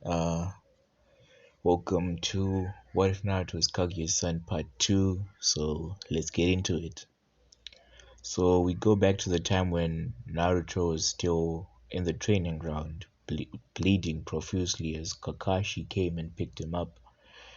Uh, Welcome to What If Naruto is Kaguya's Son Part 2. So let's get into it. So we go back to the time when Naruto was still in the training ground, bleeding profusely as Kakashi came and picked him up.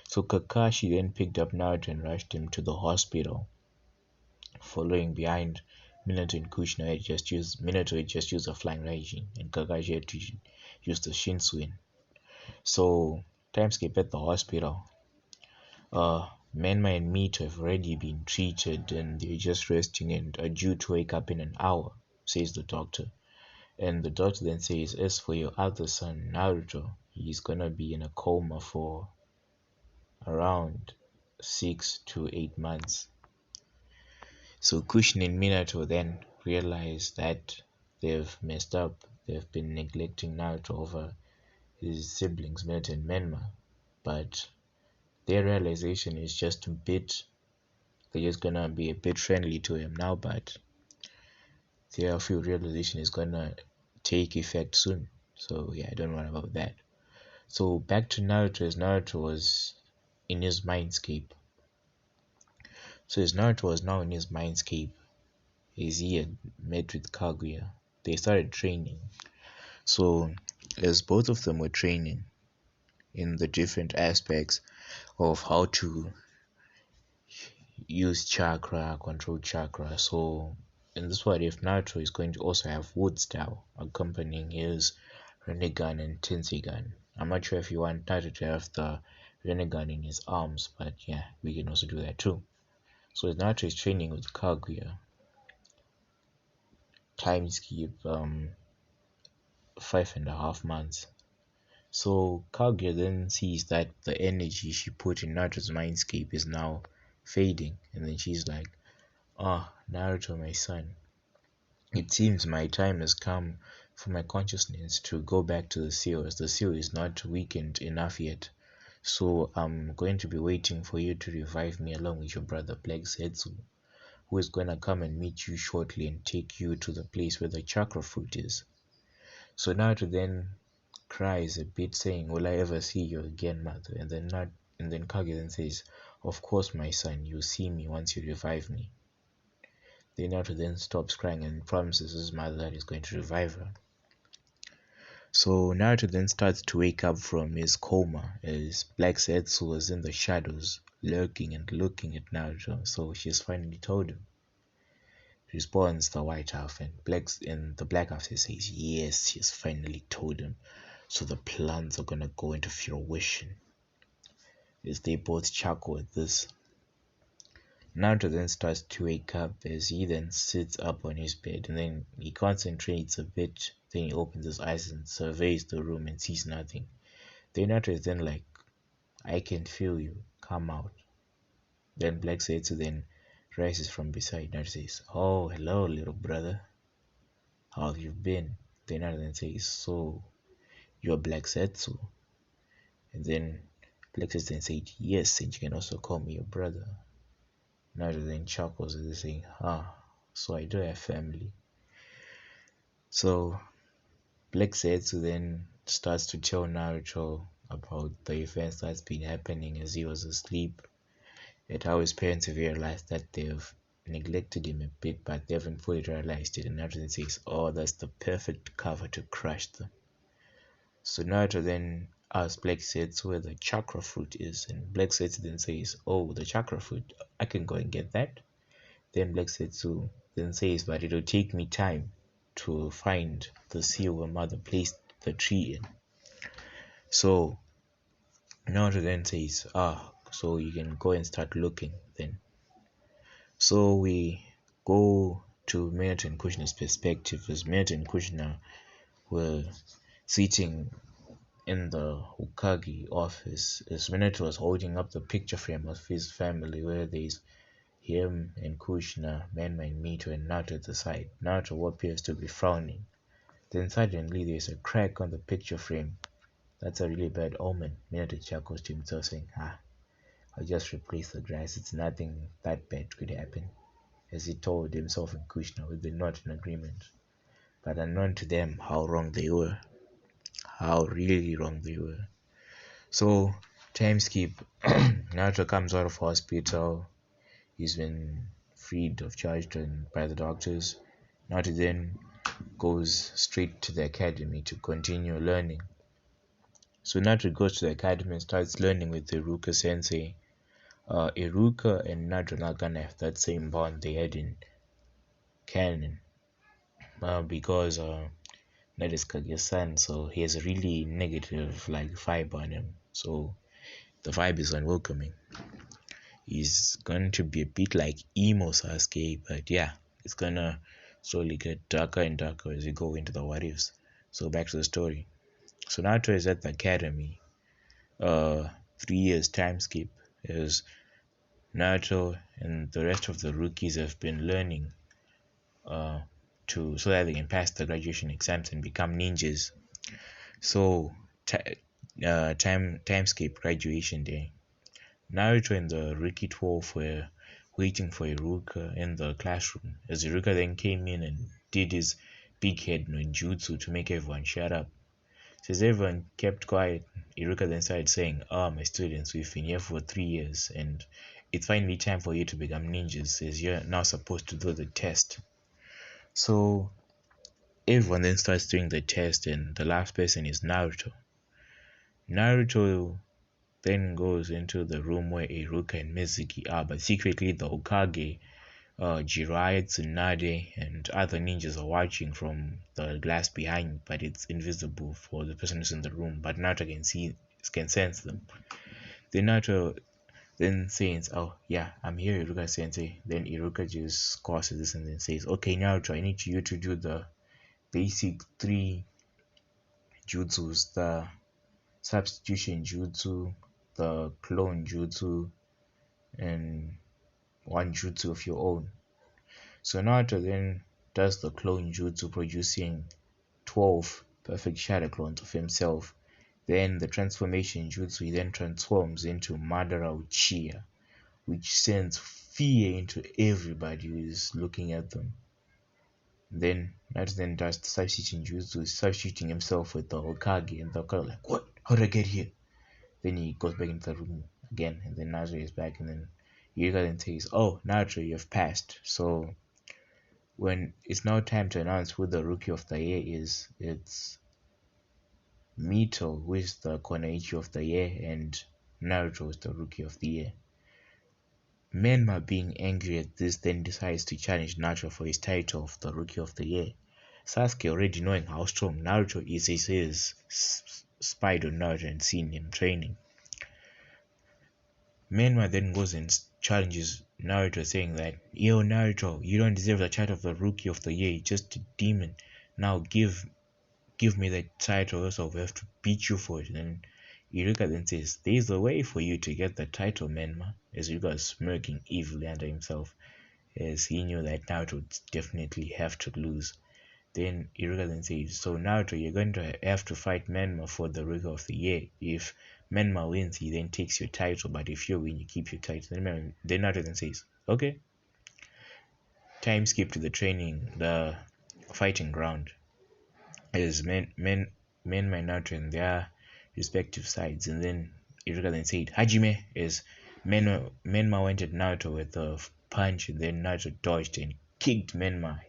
So Kakashi then picked up Naruto and rushed him to the hospital. Following behind, Minato had just used a flying Raijin, and Kakashi had to use the Shinsuin. So time skip at the hospital. Menma and Meat have already been treated and they're just resting and are due to wake up in an hour, says the doctor. And the doctor then says, as for your other son, Naruto, he's gonna be in a coma for around 6 to 8 months. So Kushin and Minato then realize that they've messed up. They've been neglecting Naruto over his siblings, Minato and Menma. But their realization is just a bit they're just gonna be a bit friendly to him now, but their full realization is gonna take effect soon. So yeah, I don't worry about that. So back to Naruto as Naruto was in his mindscape. So as Naruto was now in his mindscape, as he had met with Kaguya, they started training. So as both of them were training in the different aspects of how to use chakra, control chakra. So in this one, if Naruto is going to also have wood style accompanying his Rinnegan and Tenseigan. I'm not sure if you want Naruto to have the Rinnegan in his arms, but yeah, we can also do that too. So as Naruto is training with Kaguya, time skip 5.5 months. So Kaguya then sees that the energy she put in Naruto's mindscape is now fading, and then she's like, "Ah, Naruto, my son, it seems my time has come for my consciousness to go back to the seal, as the seal is not weakened enough yet. So I'm going to be waiting for you to revive me along with your brother Black Zetsu, who is going to come and meet you shortly and take you to the place where the chakra fruit is." So Naruto then cries a bit, saying, "Will I ever see you again, mother?" And then Kage then says, "Of course, my son, you'll see me once you revive me." Then Naruto then stops crying and promises his mother that he's going to revive her. So Naruto then starts to wake up from his coma as Black Zetsu was in the shadows, lurking and looking at Naruto. So she's finally told him. Responds the White Half, and the Black Half says, "Yes, she's finally told him. So the plans are gonna go into fruition." As they both chuckle at this, Naruto then starts to wake up as he then sits up on his bed and then he concentrates a bit. Then he opens his eyes and surveys the room and sees nothing. Then Naruto is then like, "I can feel you. Come out." Then Black Zetsu then rises from beside Naruto and says, "Oh, hello, little brother. How have you been?" Then Naruto then says, "So, you're Black Zetsu?" And then Black Zetsu then said, "Yes, and you can also call me your brother." Naruto then chuckles as they saying, so I do have family." So Black Zetsu then starts to tell Naruto about the events that's been happening as he was asleep, and how his parents have realized that they've neglected him a bit, but they haven't fully realized it. And Naruto then says, "Oh, that's the perfect cover to crush them." So Naruto then asks Black Zetsu where the chakra fruit is, and Black Zetsu then says, "Oh, the chakra fruit, I can go and get that." Then Black Zetsu then says, "But it'll take me time to find the seal where mother placed the tree in." So Naruto then says, so you can go and start looking then." So we go to Minato and Kushina's perspective, as Minato and Kushina were sitting in the Hokage office as Minato was holding up the picture frame of his family where there's him and Kushina, Menma and Mito and Naruto at the side. Naruto appears to be frowning. Then suddenly there's a crack on the picture frame. "That's a really bad omen." Minato chuckles to himself saying, "I'll just replace the glass. It's nothing that bad could happen." As he told himself and Kushina would be not in agreement. But unknown to them how wrong they were. How really wrong they were. So time skip. Naruto comes out of hospital. He's been freed of charge by the doctors. Naruto then goes straight to the academy to continue learning. So Naruto goes to the academy and starts learning with Iruka Sensei. Iruka and Naruto are not gonna have that same bond they had in canon, because Naruto is Kaguya's son, so he has a really negative like vibe on him. So the vibe is unwelcoming. He's going to be a bit like emo Sasuke, but yeah, it's gonna slowly get darker and darker as we go into the what ifs. So back to the story. So Naruto is at the academy. 3 years time skip as Naruto and the rest of the rookies have been learning uh, to so that they can pass the graduation exams and become ninjas. So time skip graduation day. Naruto and the Rookie 12 were waiting for Iruka in the classroom as Iruka then came in and did his big head ninjutsu to make everyone shut up. Since everyone kept quiet, Iruka then started saying, "Ah, my students, we've been here for 3 years and it's finally time for you to become ninjas as you're now supposed to do the test." So everyone then starts doing the test and the last person is Naruto. Naruto then goes into the room where Iruka and Mizuki are, but secretly the Hokage, Jiraiya, Tsunade, and other ninjas are watching from the glass behind, but it's invisible for the person who's in the room. But Naruto can sense them. Then Naruto then says, "Oh yeah, I'm here, Iruka Sensei." Then Iruka just crosses this and then says, "Okay, Naruto, I need you to do the basic three jutsus: the substitution jutsu, the clone jutsu, and one jutsu of your own." So Naruto then does the clone jutsu, producing 12 perfect shadow clones of himself. Then the transformation jutsu, he then transforms into Madara Uchiha, which sends fear into everybody who is looking at them. Then Naruto then does the substitution jutsu, substituting himself with the Hokage, and the Hokage like, "What? How did I get here?" Then he goes back into the room again, and then Naruto is back, and then Yuga then says, "Oh, Naruto, you have passed." So when it's now time to announce who the Rookie of the Year is, it's Mito who is the Konoichi of the Year, and Naruto is the Rookie of the Year. Menma, being angry at this, then decides to challenge Naruto for his title of the Rookie of the Year. Sasuke, already knowing how strong Naruto is, he says spied on Naruto and seen him training. Menma then goes and challenges Naruto, saying that, "Yo, Naruto, you don't deserve the title of the Rookie of the Year. You're just a demon. Now give me the title, else I'll have to beat you for it." And Iruka then says, "There's a way for you to get the title, Menma," as Iruka is smirking evilly under himself, as he knew that Naruto would definitely have to lose. Then Iruka then says, "So Naruto, you're going to have to fight Menma for the Rookie of the Year. If Menma wins, he then takes your title, but if you win, you keep your title." Then Naruto then says, "Okay." Time skip to the the fighting ground. As men might not in their respective sides, and then Iruka then said, "Hajime," is Menma went at Naruto with a punch, and then Naruto dodged and kicked Menma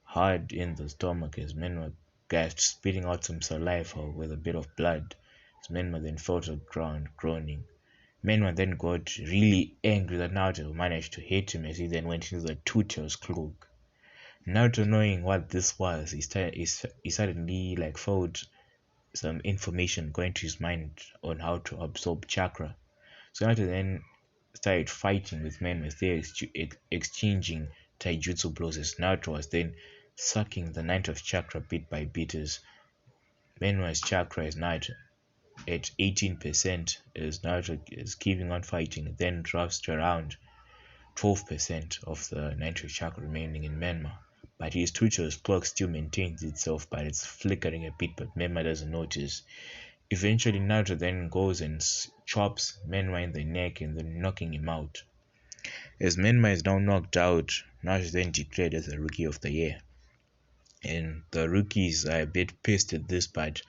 hard in the stomach as Menma gasped, spitting out some saliva with a bit of blood. As Menma then fell to the ground, groaning. Menma then got really angry that Naruto managed to hit him as he then went into the Two-Tails cloak. Naruto, knowing what this was, he suddenly like felt some information going to his mind on how to absorb chakra. So Naruto then started fighting with men as they exchanging taijutsu blows as Naruto was then sucking the ninth of chakra bit by bit as Menma's chakra is now at 18% as Naruto is keeping on fighting, then drops to around 12% of the ninth chakra remaining in Menma. But his Tucho's clock still maintains itself, but it's flickering a bit, but Menma doesn't notice. Eventually, Naruto then goes and chops Menma in the neck and then knocking him out. As Menma is now knocked out, Naruto is then declared as the Rookie of the Year. And the rookies are a bit pissed at this, but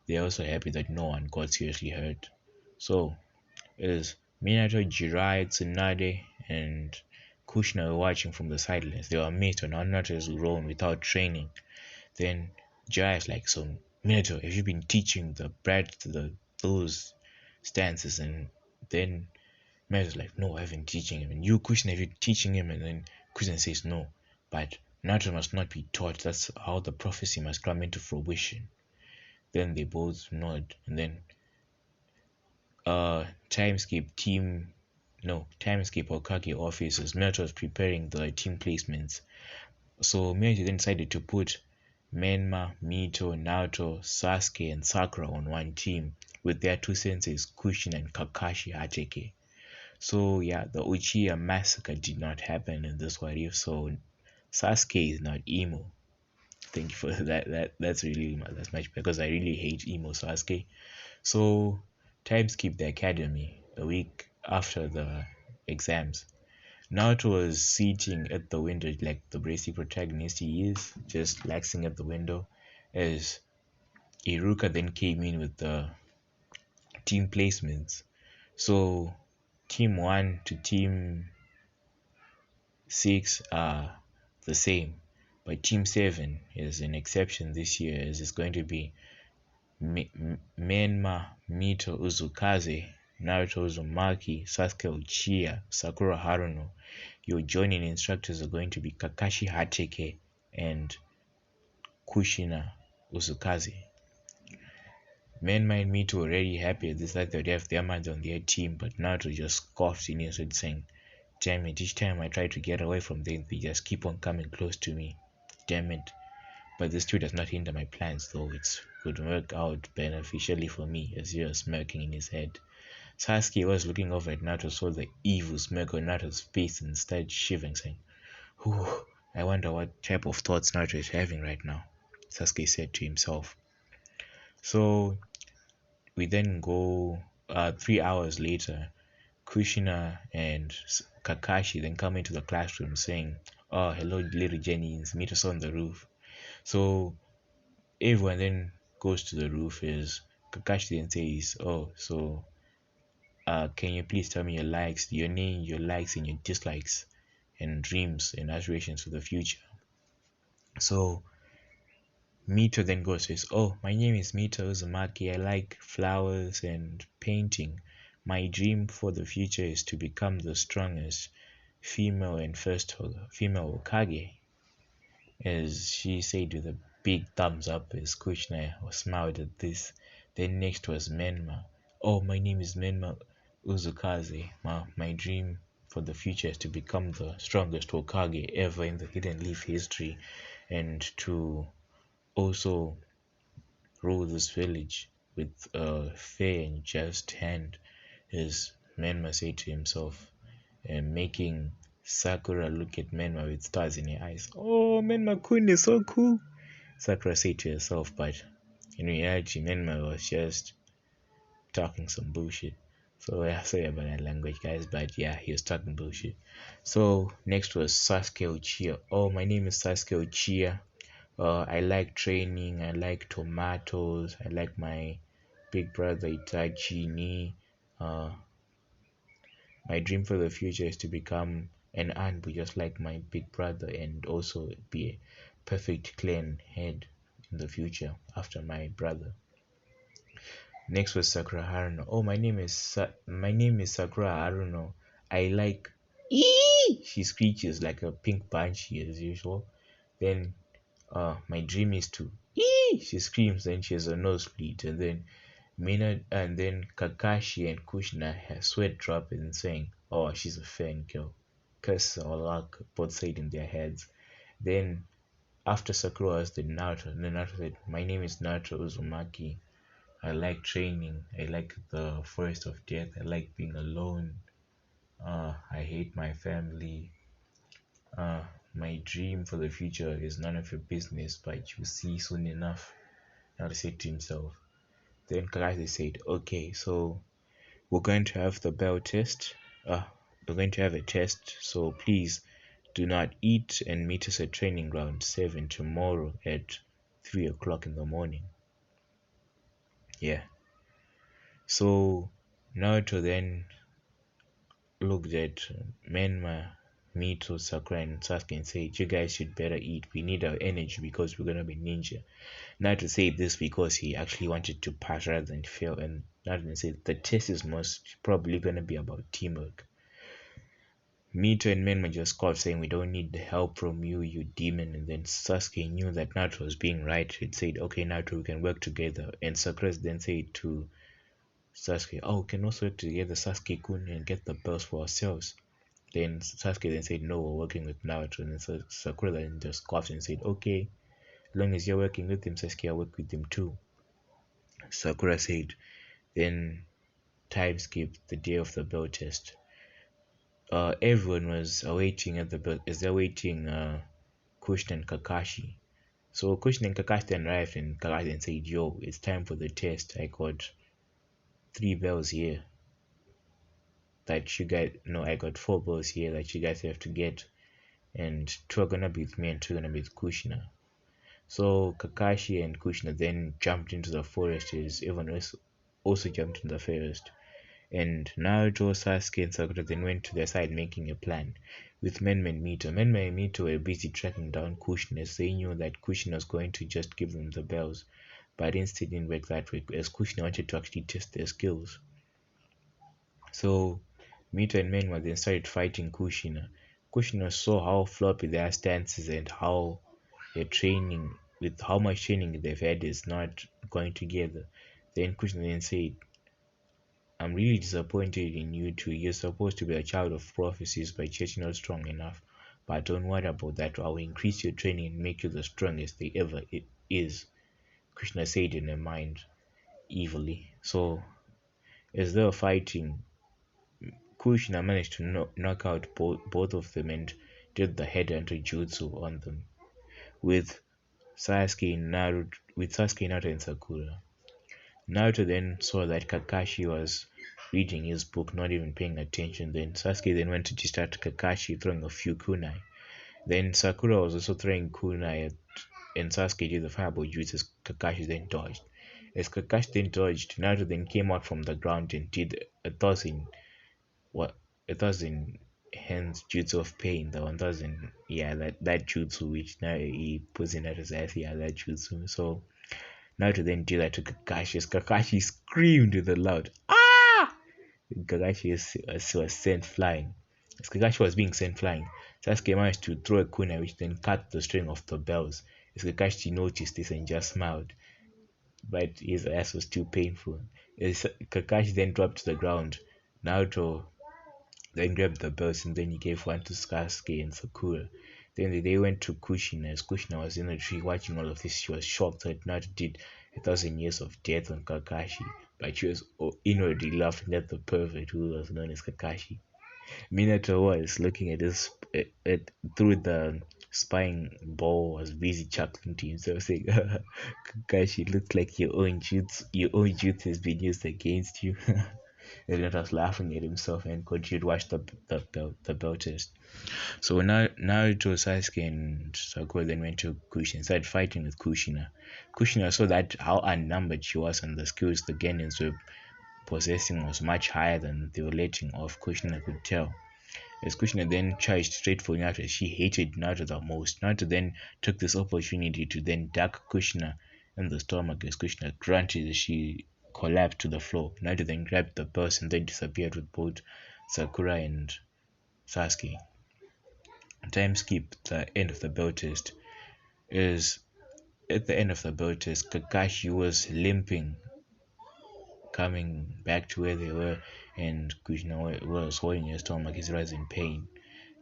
they're also happy that no one got seriously hurt. So is Minato, Jiraiya, Tsunade, and Kushina were watching from the sidelines. They were amazed on how Naruto has grown without training. Then Jiraiya's like, so Minato, have you been teaching the brat those stances? And then Minato's like, no, I haven't teaching him. And you, Kushina, have you teaching him? And then Kushina says, no, but Naruto must not be taught. That's how the prophecy must come into fruition. Then they both nod, and then timescape team no timescape or Kage offices. Minato was preparing the team placements. So Minato then decided to put Menma, Mito, Naruto, Sasuke, and Sakura on one team with their two senseis Kushin and Kakashi Hatake. So yeah, the Uchiha massacre did not happen in this what if. So Sasuke is not emo. Thank you for that. That's really that's much because I really hate emo Sasuke. So time skip the academy a week after the exams. Naruto was sitting at the window like the basic protagonist he is, just relaxing at the window as Iruka then came in with the team placements. So team 1 to team 6 are the same, but team 7 is an exception this year as it's going to be Menma, Mito Uzukaze, Naruto Uzumaki, Sasuke Uchiha, Sakura Haruno. Your joining instructors are going to be Kakashi Hatake and Kushina Uzukaze. Menma and Mito were already happy at this that they'd have their minds on their team, but Naruto just scoffed in his head saying, damn it, each time I try to get away from them, they just keep on coming close to me. Damn it. But this too does not hinder my plans, though it could work out beneficially for me, as he was smirking in his head. Sasuke was looking over at Naruto, saw the evil smirk on Naruto's face, and started shivering, saying, Whew, I wonder what type of thoughts Naruto is having right now, Sasuke said to himself. So we then go 3 hours later. Kushina and Kakashi then come into the classroom saying, oh, hello, little Jennings, meet us on the roof. So everyone then goes to the roof. Is Kakashi then says, oh, so can you please tell me your likes, your name, your likes and your dislikes and dreams and aspirations for the future? So Mito then goes says, oh, my name is Mito Uzumaki. I like flowers and painting. My dream for the future is to become the strongest female and first female Hokage. As she said with a big thumbs up as Kushina smiled at this. Then next was Menma. Oh, my name is Menma Uzukaze. My dream for the future is to become the strongest Hokage ever in the Hidden Leaf history and to also rule this village with a fair and just hand, as Menma said to himself, and making Sakura look at Menma with stars in her eyes. Oh, Menma Kun is so cool, Sakura said to herself, but in reality, Menma was just talking some bullshit. So yeah, sorry about that language, guys, but yeah, he was talking bullshit. So next was Sasuke Uchiha. Oh, my name is Sasuke Uchiha. I like training. I like tomatoes. I like my big brother Itachi Ni. Uh, my dream for the future is to become an Anbu just like my big brother and also be a perfect clan head in the future after my brother. Next was Sakura Haruno. Oh, my name is Sakura Haruno. I like. Eee! She screeches like a pink banshee as usual. Then my dream is to. Eee! She screams. Then she has a nosebleed. And then Mina and then Kakashi and Kushina have sweat dropping saying, "Oh, she's a fan girl." Curse or luck, both said in their heads. Then after Sakura was the Naruto, and then Naruto said, "My name is Naruto Uzumaki. I like training. I like the forest of death. I like being alone. I hate my family. Uh, my dream for the future is none of your business, but you'll see soon enough." Naruto said to himself. Then Kakashi said, "Okay, so we're going to have the bell test. We're going to have a test, so please do not eat and meet us at training ground 7 tomorrow at 3 o'clock in the morning." Yeah. So Naruto then looked at Menma, Mito, Sakura, and Sasuke and said, "You guys should better eat. We need our energy because we're gonna be ninja." Naruto said this because he actually wanted to pass rather than fail, and Naruto said the test is most probably gonna be about teamwork. Mito and Menma just scoffed, saying, "We don't need the help from you, you demon." And then Sasuke knew that Naruto was being right. He said, "Okay, Naruto, we can work together." And Sakura then said to Sasuke, "Oh, we can also work together, Sasuke-kun, and get the bells for ourselves." Then Sasuke then said, "No, we're working with Naruto." And then Sakura then just scoffed and said, "Okay, as long as you're working with him, Sasuke, I'll work with him too." Sakura said, then time skipped the day of the bell test. Everyone was awaiting at the bell, is awaiting Kushina and Kakashi. So Kushina and Kakashi then arrived, and Kakashi then said, "Yo, it's time for the test. I got three bells here that you guys, no, I got four bells here that you guys have to get, and two are gonna be with me and two are gonna be with Kushina." So Kakashi and Kushina then jumped into the forest as everyone else also jumped in the forest. And Naruto, Sasuke, and Sakura then went to their side making a plan with Menma and Mito. Menma and Mito were busy tracking down Kushina as they knew that Kushina was going to just give them the bells. But instead didn't work that way as Kushina wanted to actually test their skills. So Mito and Menma then started fighting Kushina. Kushina saw how floppy their stance is and how their training, with how much training they've had, is not going together. Then Kushina then said, "I'm really disappointed in you two. You're supposed to be a child of prophecies, but yet you're not strong enough. But don't worry about that. I will increase your training and make you the strongest they ever is," Krishna said in her mind evilly. So as they were fighting, Krishna managed to knock out both of them and did the headhunter jutsu on them with Sasuke, Naruto, and Sakura. Naruto then saw that Kakashi was reading his book, not even paying attention. Then Sasuke then went to distract Kakashi, throwing a few kunai. Then Sakura was also throwing kunai and Sasuke did the fireball jutsu as Kakashi then dodged. As Kakashi then dodged, Naruto then came out from the ground and did what a thousand hands jutsu of pain, the 1,000, yeah, that jutsu which now he puts in Naruto's ass, yeah, that jutsu. So Naruto then did that to Kakashi as Kakashi screamed with a loud "Ah!" Kakashi was sent flying. As Kakashi was being sent flying, Sasuke managed to throw a kunai which then cut the string of the bells. As Kakashi noticed this and just smiled, but his ass was too painful. As Kakashi then dropped to the ground, Naruto then grabbed the bells and then he gave one to Sasuke and Sakura. Then they went to Kushina. As Kushina was in the tree watching all of this, she was shocked that Naruto did 1,000 years of death on Kakashi, but she was inwardly laughing at the pervert who was known as Kakashi. Minato was looking at this through the spying ball, was busy chuckling to himself, saying, "Kakashi, looks like your own jutsu has been used against you." And Minato was laughing at himself and continued to watch the bell test. So now Naruto, Sasuke, and Sakura then went to Kushina and started fighting with Kushina. Kushina saw that how unnumbered she was and the skills the Genins were possessing was much higher than they were letting off. Kushina could tell. As Kushina then charged straight for Naruto, she hated Naruto the most. Naruto then took this opportunity to then duck Kushina in the stomach as Kushina grunted as she collapsed to the floor. Naruto then grabbed the purse and then disappeared with both Sakura and Sasuke. Time skip the end of the bell test. Is at the end of the bell test, Kakashi was limping, coming back to where they were, and Kushina was holding his stomach. He was in pain.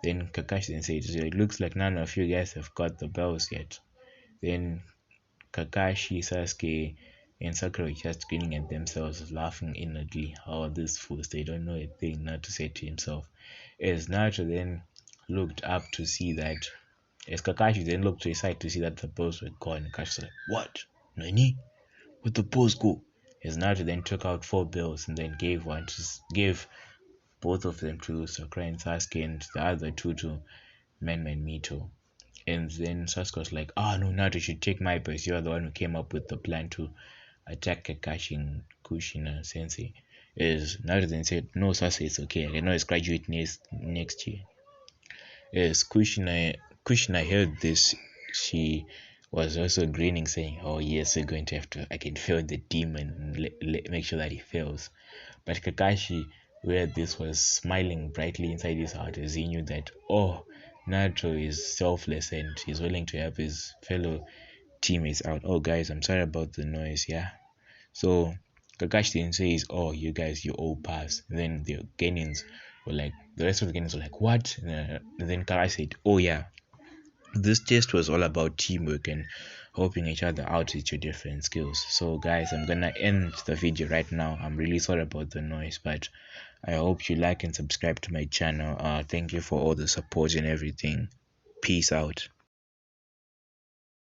Then Kakashi then said, "It looks like none of you guys have got the bells yet." Then Kakashi, Sasuke, and Sakura were just grinning at themselves, laughing inwardly. "How are these fools? They don't know a thing," Naruto said to himself. As Naruto then looked up to see that, as Kakashi then looked to his side to see that the bells were gone, Kakashi was like, "What? Nani? Where'd the bells go?" As Naruto then took out four bells and then gave both of them to Sakura and Sasuke and the other two to Menma and Mito. And then Sasuke was like, "Ah, no, Naruto should take my place. You're the one who came up with the plan to attack Kakashi and Kushina Sensei is Naruto then said, "No, Sasuke, it's okay. I can always graduate next year." Yes, Kushina heard this. She was also grinning, saying, "Oh yes, we're going to have to. I can feel the demon. And make sure that he fails." But Kakashi, where this was smiling brightly inside his heart as he knew that, oh, Naruto is selfless and he's willing to help his fellow teammates out. Oh, guys, I'm sorry about the noise. Yeah. So Kakashi then says, "Oh, you guys, you all pass." And then the Genins were like, the rest of the Genins were like, "What?" And then Kakashi said, "Oh yeah, this test was all about teamwork and helping each other out with your different skills." So guys, I'm gonna end the video right now. I'm really sorry about the noise, but I hope you like and subscribe to my channel. Thank you for all the support and everything. Peace out.